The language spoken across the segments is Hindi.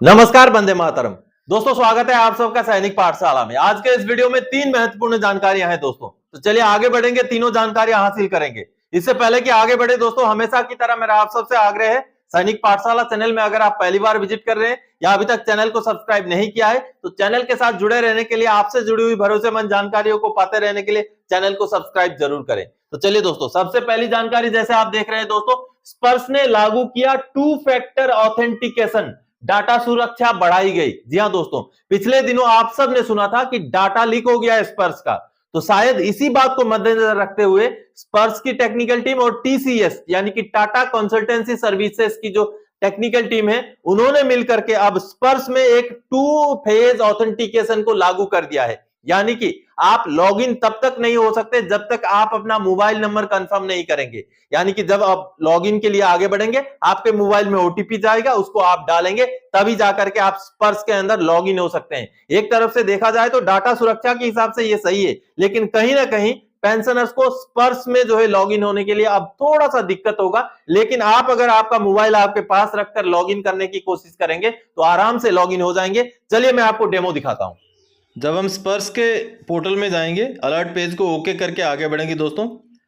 नमस्कार, वंदे मातरम। दोस्तों, स्वागत है आप सबका सैनिक पाठशाला में। आज के इस वीडियो में 3 महत्वपूर्ण जानकारियां हैं दोस्तों, तो चलिए आगे बढ़ेंगे, तीनों जानकारियां हासिल करेंगे। इससे पहले कि आगे बढ़े दोस्तों, हमेशा की तरह मेरा आप सबसे आग्रह है, सैनिक पाठशाला चैनल में अगर आप पहली बार विजिट कर रहे हैं या अभी तक चैनल को सब्सक्राइब नहीं किया है, तो चैनल के साथ जुड़े रहने के लिए, आपसे जुड़ी हुई भरोसेमंद जानकारियों को पाते रहने के लिए चैनल को सब्सक्राइब जरूर करें। तो चलिए दोस्तों, सबसे पहली जानकारी जैसे आप देख रहे हैं दोस्तों, स्पर्श ने लागू किया 2 फैक्टर ऑथेंटिकेशन, डाटा सुरक्षा बढ़ाई गई। जी हां दोस्तों, पिछले दिनों आप सब ने सुना था कि डाटा लीक हो गया है स्पर्श का, तो शायद इसी बात को मद्देनजर रखते हुए स्पर्श की टेक्निकल टीम और टीसीएस यानी कि टाटा कंसल्टेंसी सर्विसेज की जो टेक्निकल टीम है, उन्होंने मिलकर के अब स्पर्श में एक 2 फेज ऑथेंटिकेशन को लागू कर दिया है। यानी कि आप लॉगिन तब तक नहीं हो सकते जब तक आप अपना मोबाइल नंबर कंफर्म नहीं करेंगे। यानी कि जब आप लॉगिन के लिए आगे बढ़ेंगे, आपके मोबाइल में ओटीपी जाएगा, उसको आप डालेंगे, तभी जाकर के आप स्पर्श के अंदर लॉगिन हो सकते हैं। एक तरफ से देखा जाए तो डाटा सुरक्षा के हिसाब से ये सही है, लेकिन कहीं ना कहीं पेंशनर्स को स्पर्श में जो है लॉगिन होने के लिए अब थोड़ा सा दिक्कत होगा। लेकिन आप अगर आपका मोबाइल आपके पास रखकर लॉगिन करने की कोशिश करेंगे तो आराम से लॉगिन हो जाएंगे। चलिए मैं आपको डेमो दिखाता हूं। जब हम स्पर्श के पोर्टल में जाएंगे, अलर्ट पेज को ओके करके आगे बढ़ेंगे दोस्तों,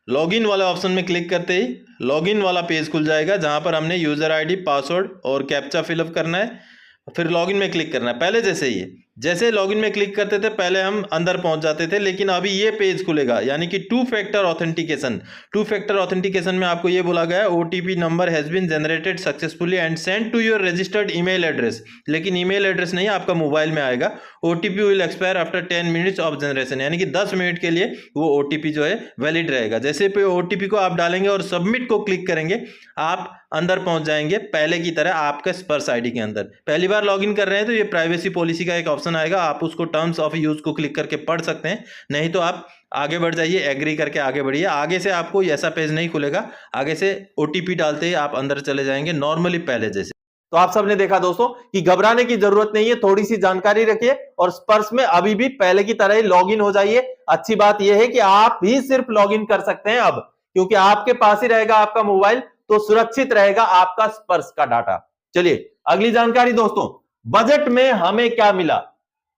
लॉगिन वाले ऑप्शन में क्लिक करते ही लॉगिन वाला पेज खुल जाएगा, जहां पर हमने यूज़र आईडी, पासवर्ड और कैप्चा फिलअप करना है, फिर लॉगिन में क्लिक करना है। पहले जैसे ही जैसे लॉगिन में क्लिक करते थे पहले हम अंदर पहुंच जाते थे, लेकिन अभी ये पेज खुलेगा, यानी कि 2 फैक्टर ऑथेंटिकेशन। 2 फैक्टर ऑथेंटिकेशन में आपको ये बोला गया है OTP number has been generated successfully and send to your registered email address. लेकिन ईमेल एड्रेस नहीं, आपका मोबाइल में आएगा। OTP will expire after 10 minutes of generation, यानी कि 10 मिनट के लिए वो ओटीपी जो है वैलिड रहेगा। जैसे पे ओटीपी को आप डालेंगे और सबमिट को क्लिक करेंगे, आप अंदर पहुंच जाएंगे पहले की तरह आपके स्पर्श आईडी के अंदर। पहली बार लॉगिन कर रहे हैं तो ये प्राइवेसी पॉलिसी का एक ऑप्शन आएगा, आप उसको टर्म्स ऑफ यूज को क्लिक करके पढ़ सकते हैं, नहीं तो आप आगे बढ़ जाइए, एग्री करके आगे बढ़िए। आगे से आपको ऐसा पेज नहीं खुलेगा, आगे से ओटीपी डालते ही आप अंदर चले जाएंगे नॉर्मली पहले जैसे। तो आप सबने देखा दोस्तों कि घबराने की जरूरत नहीं है, थोड़ी सी जानकारी रखिए और स्पर्श में अभी भी पहले की तरह ही लॉगिन हो जाइए। अच्छी बात यह है कि आप भी सिर्फ लॉगिन कर सकते हैं अब, क्योंकि आपके पास ही रहेगा आपका मोबाइल, तो सुरक्षित रहेगा आपका स्पर्श का डाटा। चलिए अगली जानकारी दोस्तों, बजट में हमें क्या मिला?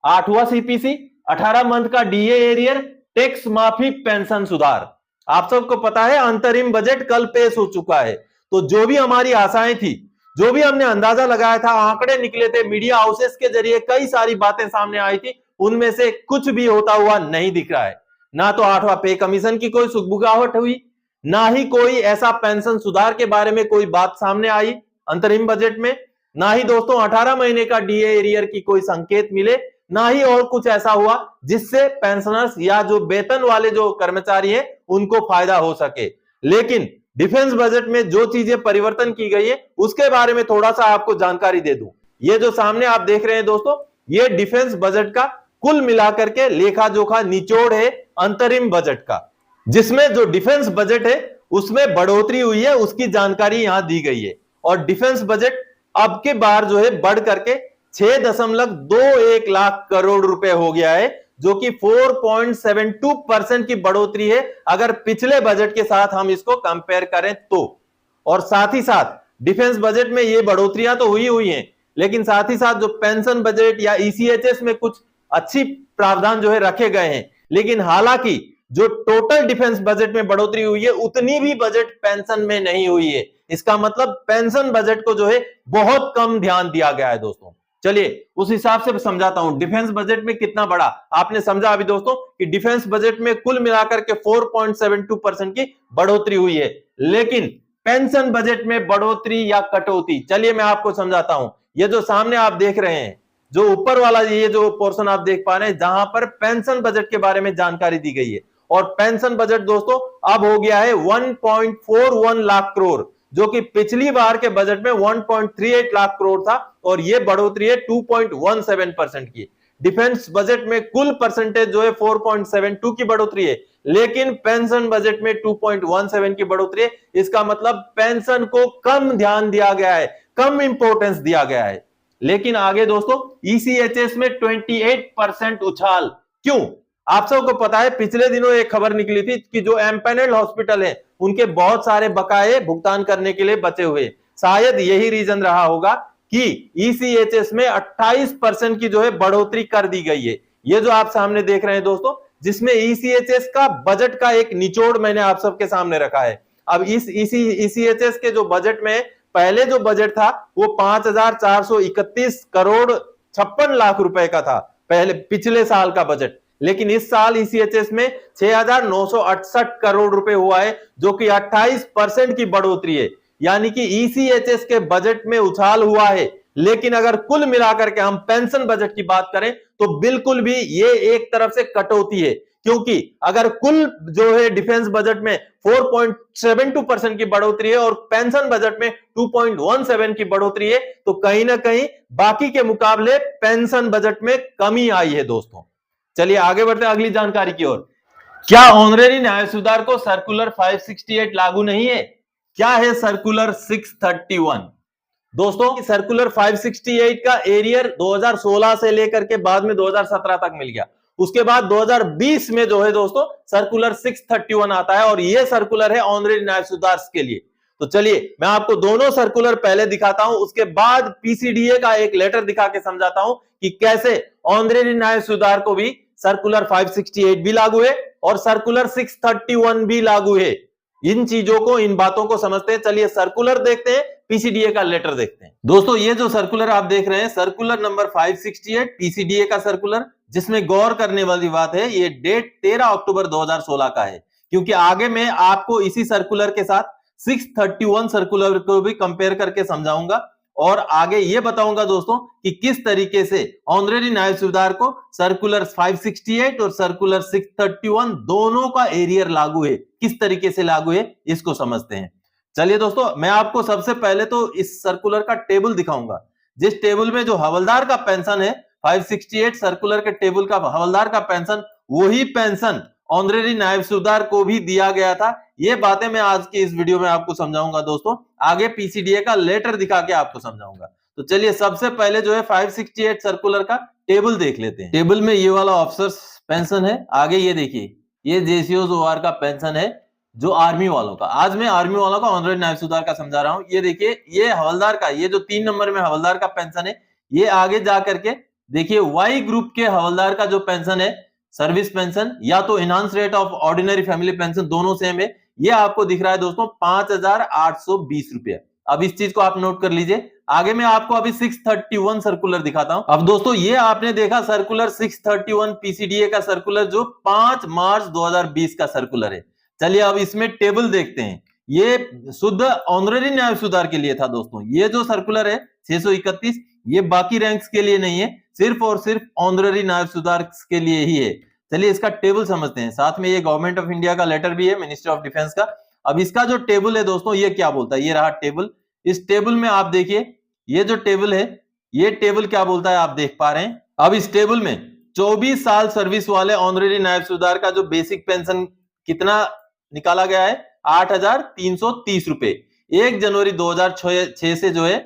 8वां सीपीसी, 18 मंथ का डीए एरियर, टैक्स माफी, पेंशन सुधार। आप सबको पता है अंतरिम बजट कल पेश हो चुका है, तो जो भी हमारी आशाएं थी, जो भी हमने अंदाजा लगाया था, आंकड़े निकले थे, मीडिया हाउसेस के जरिए कई सारी बातें सामने आई थी, उनमें से कुछ भी होता हुआ नहीं दिख रहा है। ना तो 8वां पे कमीशन की कोई सुगबुगाहट हुई, ना ही कोई ऐसा पेंशन सुधार के बारे में कोई बात सामने आई अंतरिम बजट में, ना ही दोस्तों 18 महीने का डीए एरियर की कोई संकेत मिले, ना ही और कुछ ऐसा हुआ जिससे पेंशनर्स या जो वेतन वाले जो कर्मचारी हैं उनको फायदा हो सके। लेकिन डिफेंस बजट में जो चीजें परिवर्तन की गई है उसके बारे में थोड़ा सा आपको जानकारी दे दूं। ये जो सामने आप देख रहे हैं दोस्तों, ये डिफेंस बजट का कुल मिलाकर के लेखा जोखा निचोड़ है अंतरिम बजट का, जिसमें जो डिफेंस बजट है उसमें बढ़ोतरी हुई है, उसकी जानकारी यहां दी गई है। और डिफेंस बजट अब के बार जो है बढ़ करके 6.21 लाख करोड़ रुपए हो गया है, जो कि 4.72% की बढ़ोतरी है अगर पिछले बजट के साथ हम इसको कंपेयर करें तो। और साथ ही साथ डिफेंस बजट में ये बढ़ोतरियां तो हुई हैं, लेकिन साथ ही साथ जो पेंशन बजट या ईसीएचएस में कुछ अच्छी प्रावधान जो है रखे गए हैं। लेकिन हालांकि जो टोटल डिफेंस बजट में बढ़ोतरी हुई है उतनी भी बजट पेंशन में नहीं हुई है। इसका मतलब पेंशन बजट को जो है बहुत कम ध्यान दिया गया है दोस्तों। चलिए उस हिसाब से समझाता हूं डिफेंस बजट में कितना बढ़ा। आपने समझा अभी दोस्तों कि डिफेंस बजट में कुल मिलाकर के 4.72% की बढ़ोतरी हुई है, लेकिन पेंशन बजट में बढ़ोतरी या कटौती, चलिए मैं आपको समझाता हूं। ये जो सामने आप देख रहे हैं, जो ऊपर वाला ये जो पोर्शन आप देख पा रहे हैं, जहां पर पेंशन बजट के बारे में जानकारी दी गई है, और पेंशन बजट दोस्तों अब हो गया है 1.41 लाख करोड़, जो कि पिछली बार के बजट में 1.38 लाख करोड़ था, और यह बढ़ोतरी है 2.17% की। डिफेंस बजट में कुल परसेंटेज जो है 4.72 की बढ़ोतरी है, लेकिन पेंशन बजट में 2.17 की बढ़ोतरी है। इसका मतलब पेंशन को कम ध्यान दिया गया है, कम इंपॉर्टेंस दिया गया है। लेकिन आगे दोस्तों ईसीएचएस में 28% उछाल। क्यों? आप सबको पता है पिछले दिनों एक खबर निकली थी कि जो एम्पैनल्ड हॉस्पिटल हैं उनके बहुत सारे बकाये भुगतान करने के लिए बचे हुए। शायद यही रीजन रहा होगा कि ईसीएचएस में 28% की जो है बढ़ोतरी कर दी गई है। ये जो आप सामने देख रहे हैं दोस्तों, जिसमें ईसीएचएस का बजट का एक निचोड़ मैंने आप सबके सामने रखा है। अब इस ईसीएचएस के जो बजट में पहले जो बजट था वो 5,431 करोड़ 56 लाख रुपए का था, पहले पिछले साल का बजट। लेकिन इस साल ईसीएचएस में 6,968 करोड़ रुपए हुआ है, जो कि 28% की बढ़ोतरी है। यानी कि ईसीएचएस के बजट में उछाल हुआ है। लेकिन अगर कुल मिलाकर के हम पेंशन बजट की बात करें तो बिल्कुल भी ये एक तरफ से कटौती है, क्योंकि अगर कुल जो है डिफेंस बजट में 4.72% की बढ़ोतरी है और पेंशन बजट में 2.17 की बढ़ोतरी है, तो कहीं ना कहीं बाकी के मुकाबले पेंशन बजट में कमी आई है दोस्तों। चलिए आगे बढ़ते हैं अगली जानकारी की ओर। क्या ऑनरेरी न्याय सुधार को सर्कुलर 568 लागू नहीं है? क्या है सर्कुलर 631? दोस्तों सर्कुलर 568 का एरियर 2016 से लेकर के बाद में 2017 तक मिल गया। उसके बाद 2020 में जो है दोस्तों सर्कुलर 631 आता है और यह सर्कुलर है ऑनरेरी न्याय सुधार के लिए। तो चलिए मैं आपको दोनों सर्कुलर पहले दिखाता हूं, उसके बाद पीसीडीए का एक लेटर दिखा के समझाता हूं कि कैसे ऑनरेरी न्याय सुधार को भी सर्कुलर 568 भी लागू है और सर्कुलर 631 भी लागू है। इन चीजों को, इन बातों को समझते हैं। चलिए सर्कुलर देखते हैं, पीसीडीए का लेटर देखते हैं। दोस्तों ये जो सर्कुलर आप देख रहे हैं, सर्कुलर नंबर 568 पीसीडीए का सर्कुलर, जिसमें गौर करने वाली बात है ये डेट 13 अक्टूबर 2016 का है, क्योंकि आगे मैं आपको इसी सर्कुलर के साथ 631 सर्कुलर को भी कंपेयर करके समझाऊंगा और आगे ये बताऊंगा दोस्तों कि किस तरीके से ऑनरेरी न्याय सुधार को सर्कुलर 568 और सर्कुलर 631 दोनों का एरियर लागू है। किस तरीके से लागू है इसको समझते हैं। चलिए दोस्तों मैं आपको सबसे पहले तो इस सर्कुलर का टेबल दिखाऊंगा, जिस टेबल में जो हवलदार का पेंशन है 568 सर्कुलर के टेबल का हवलदार का पेंशन, वही पेंशन ऑनरेरी न्याय सुधार को भी दिया गया था। ये बातें मैं आज की इस वीडियो में आपको समझाऊंगा दोस्तों, आगे पीसीडीए का लेटर दिखा के आपको समझाऊंगा। तो चलिए सबसे पहले जो है 568 सर्कुलर का टेबल देख लेते हैं। टेबल में ये वाला ऑफिसर्स पेंशन है, आगे ये देखिए ये जेसीओ-ओआर का पेंशन है जो आर्मी वालों का। आज मैं आर्मी वालों का ऑनरेरी न्याय सुधार का समझा रहा हूं। ये देखिए ये हवलदार का, ये जो 3 नंबर में हवलदार का पेंशन है, ये आगे जा करके देखिए वाई ग्रुप के हवलदार का जो पेंशन है सर्विस पेंशन या तो enhance rate of ordinary family pension, दोनों सेम है। ये आपको दिख रहा है दोस्तों 5,820 रुपया। अब इस चीज को आप नोट कर लीजिए। आगे मैं आपको अभी 631 सर्कुलर दिखाता हूं। अब दोस्तों ये आपने देखा सर्कुलर 631 पीसीडीए का सर्कुलर जो 5 मार्च 2020 का सर्कुलर है। चलिए अब इसमें टेबल देखते हैं। ये शुद्ध ऑनरेरी न्याय सुधार के लिए था दोस्तों। ये जो सर्कुलर है 631 ये बाकी रैंक्स के लिए नहीं है, सिर्फ और सिर्फ ऑनरेरी न्याय सुधार के लिए ही है। चलिए इसका टेबल समझते हैं। साथ में ये गवर्नमेंट ऑफ इंडिया का लेटर भी है, मिनिस्ट्री ऑफ डिफेंस का। अब इसका जो टेबल है दोस्तों ये क्या बोलता है, ये रहा टेबल। इस टेबल में आप देखिए ये जो टेबल है, ये टेबल क्या बोलता है आप देख पा रहे हैं। अब इस टेबल में 24 साल सर्विस वाले ऑनरेरी न्याय सुधार का जो बेसिक पेंशन कितना निकाला गया है 8,330 रुपए। 1 जनवरी 2006 से जो है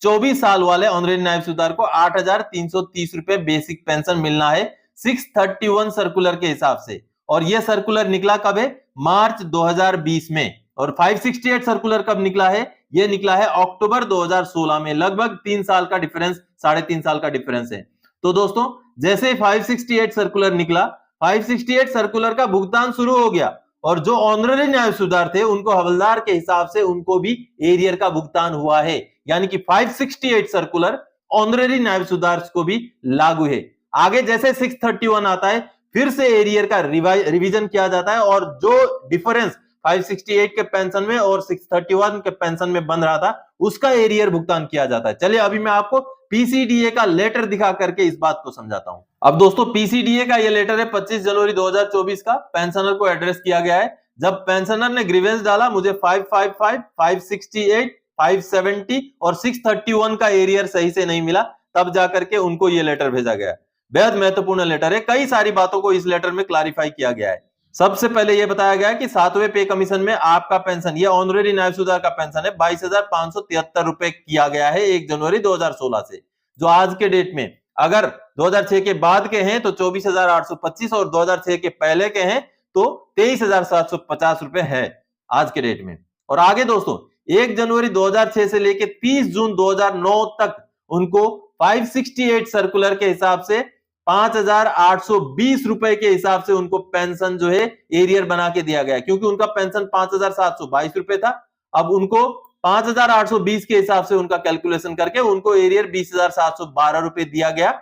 24 साल वाले ऑनरेरी न्याय सुधार को 8,330 रुपए बेसिक पेंशन मिलना है 631 सर्कुलर के हिसाब से। और यह सर्कुलर निकला कब है, मार्च 2020 में। और 568 सर्कुलर कब निकला है, यह निकला है अक्टूबर 2016 में। लगभग 3 साल का डिफरेंस, 3.5 साल का डिफरेंस है। तो दोस्तों जैसे 568 सर्कुलर निकला, 568 सर्कुलर का भुगतान शुरू हो गया और जो ऑनरेरी न्याय सुधार थे उनको हवलदार के हिसाब से उनको भी एरियर का भुगतान हुआ है। यानी कि 568 सर्कुलर ऑनरेरी न्याय सुधार को भी लागू है। आगे जैसे 631 आता है फिर से एरियर का रिवीजन किया जाता है और जो डिफरेंस 568 के पेंशन में और 631 के पेंशन में बन रहा था उसका एरियर भुगतान किया जाता है। चलिए अभी मैं आपको पीसीडीए का लेटर दिखा करके इस बात को समझाता हूं। अब दोस्तों पीसीडीए का ये लेटर है 25 जनवरी 2024 का। पेंशनर को एड्रेस किया गया है। जब पेंशनर ने ग्रीवेंस डाला, मुझे 555, 568, 570 और 631 का एरियर सही से नहीं मिला, तब जाकर के उनको ये लेटर भेजा गया। बेहद महत्वपूर्ण लेटर है। कई सारी बातों को इस लेटर में क्लैरिफाई किया गया है। सबसे पहले यह बताया गया है कि 7वें पे कमीशन में आपका पेंशन, यह ऑनरेरी न्याय सुधार का पेंशन है, 22,573 रुपए किया गया है 1 जनवरी 2016 से। जो आज के डेट में अगर 2006 के बाद के हैं तो 24,825 और 2006 के पहले के हैं तो 23,750 रुपए है आज के डेट में। और आगे दोस्तों 1 जनवरी 2006 से लेके 30 जून 2009 तक उनको 568 सर्कुलर के हिसाब से 5,820 रुपए के हिसाब से उनको पेंशन जो है एरियर बना के दिया गया, क्योंकि उनका पेंशन 5,722 रुपए था। अब उनको 5,820 के हिसाब से उनका कैलकुलेशन करके उनको एरियर 20,712 रुपए दिया गया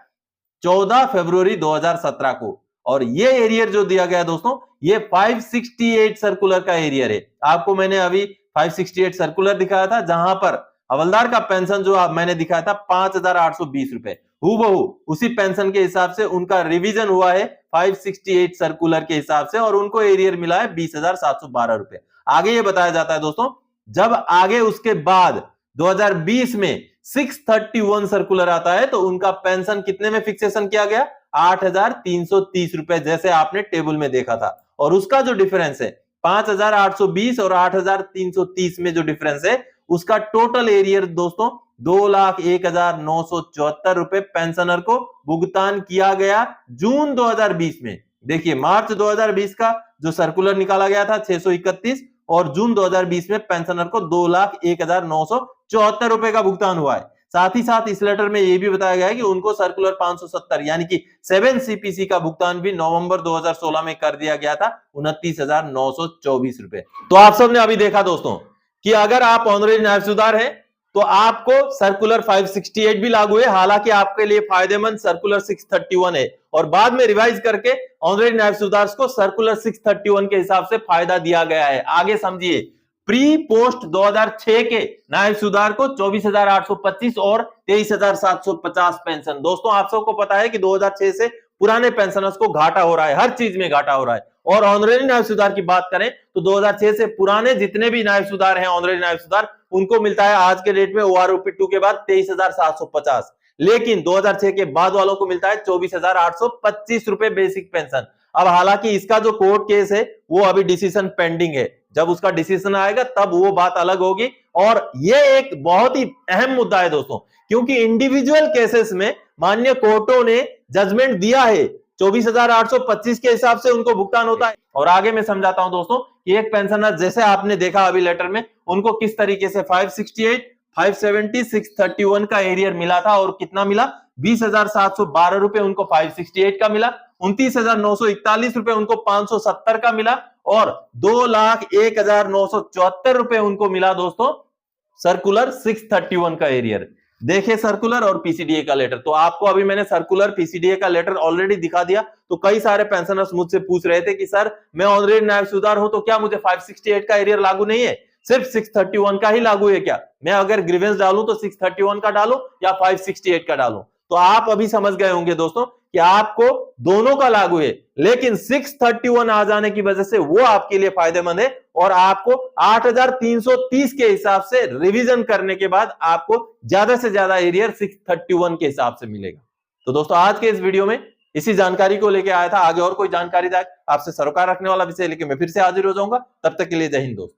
14 फरवरी 2017 को। और ये एरियर जो दिया गया दोस्तों, ये 568 सर्कुलर का एरियर है। आपको मैंने अभी 568 सर्कुलर दिखाया था, जहां पर हवलदार का पेंशन जो मैंने दिखाया था 5,820 रुपए, हूबहू उसी पेंशन के हिसाब से उनका रिवीजन हुआ है 568 सर्कुलर के हिसाब से, और उनको एरियर मिला है 20,712 रुपए। आगे ये बताया जाता है दोस्तों, जब आगे उसके बाद 2020 में 631 सर्कुलर आता है तो उनका पेंशन कितने में फिक्सेशन किया गया, 8,330 रुपए, जैसे आपने टेबल में देखा था। और उसका जो डिफरेंस है 5,820 और 8,330 में जो डिफरेंस है, उसका टोटल एरियर दोस्तों 2,01,974 रुपए पेंशनर को भुगतान किया गया जून 2020 में। देखिए मार्च 2020 का जो सर्कुलर निकाला गया था 631, और जून 2020 में पेंशनर को 2,01,974 रुपए का भुगतान हुआ है। साथ ही साथ इस लेटर में यह भी बताया गया है कि उनको सर्कुलर 570 यानी कि 7 सीपीसी का भुगतान भी नवंबर 2016 में कर दिया गया था 29,924 रुपए। तो आप सबने अभी देखा दोस्तों कि अगर आप ऑनरेरी नायब सूबेदार हैं तो आपको सर्कुलर 568 भी लागू है, हालांकि आपके लिए फायदेमंद सर्कुलर 631 है, और बाद में रिवाइज करके ऑनरेरी नायब सूबेदार को सर्कुलर 631 के हिसाब से फायदा दिया गया है। आगे समझिए, प्री पोस्ट 2006 के नायब सूबेदार को 24,825 और 23,750 पेंशन। दोस्तों आप सबको पता है कि 2006 से पुराने पेंशनर्स को घाटा हो रहा है, हर चीज में घाटा हो रहा है। और ऑनरेरी नायब सूबेदार की बात करें तो 2006 से पुराने जितने भी नायब सूबेदार हैं, ऑनरेरी नायब सूबेदार, उनको मिलता है आज के डेट में OROP2 के बाद 23,750, लेकिन 2006 के बाद वालों को मिलता है 24,825 रुपए बेसिक पेंशन। अब हालांकि इसका जो कोर्ट केस है वो अभी डिसीजन पेंडिंग है, जब उसका डिसीजन आएगा तब वो बात अलग होगी। और ये एक बहुत ही अहम मुद्दा है दोस्तों, क्योंकि इंडिविजुअल केसेस में माननीय कोर्टों ने जजमेंट दिया है 24,825 के हिसाब से उनको भुगतान होता है। और आगे मैं समझाता हूं दोस्तों कि एक पेंशनर, जैसे आपने देखा अभी लेटर में, उनको किस तरीके से 568, 570, 631 का एरियर मिला था, और कितना मिला, 20,712 रुपए उनको 568 का मिला, 29,941 रुपए उनको 570 का मिला, और 2,01,974 रुपए उनको मिला दोस्तों सर्कुलर 631 का एरियर। देखे सर्कुलर और पीसीडीए का लेटर। तो आपको अभी मैंने सर्कुलर पीसीडीए का लेटर ऑलरेडी दिखा दिया। तो कई सारे पेंशनर्स मुझसे पूछ रहे थे कि सर मैं ऑनरेडी नायब सूबेदार हूं तो क्या मुझे 568 का एरियर लागू नहीं है, सिर्फ 631 का ही लागू है क्या? मैं अगर ग्रीवेंस डालूं तो 631 का डालूं या 568 का डालूं? तो आप अभी समझ गए होंगे दोस्तों कि आपको दोनों का लागू है, लेकिन 631 आ जाने की वजह से वो आपके लिए फायदेमंद है, और आपको 8,330 के हिसाब से रिवीजन करने के बाद आपको ज्यादा से ज्यादा एरियर 631 के हिसाब से मिलेगा। तो दोस्तों आज के इस वीडियो में इसी जानकारी को लेकर आया था। आगे और कोई जानकारी आपसे सरोकार रखने वाला विषय लेके मैं फिर से हाजिर हो जाऊंगा। तब तक के लिए जय हिंद दोस्तों।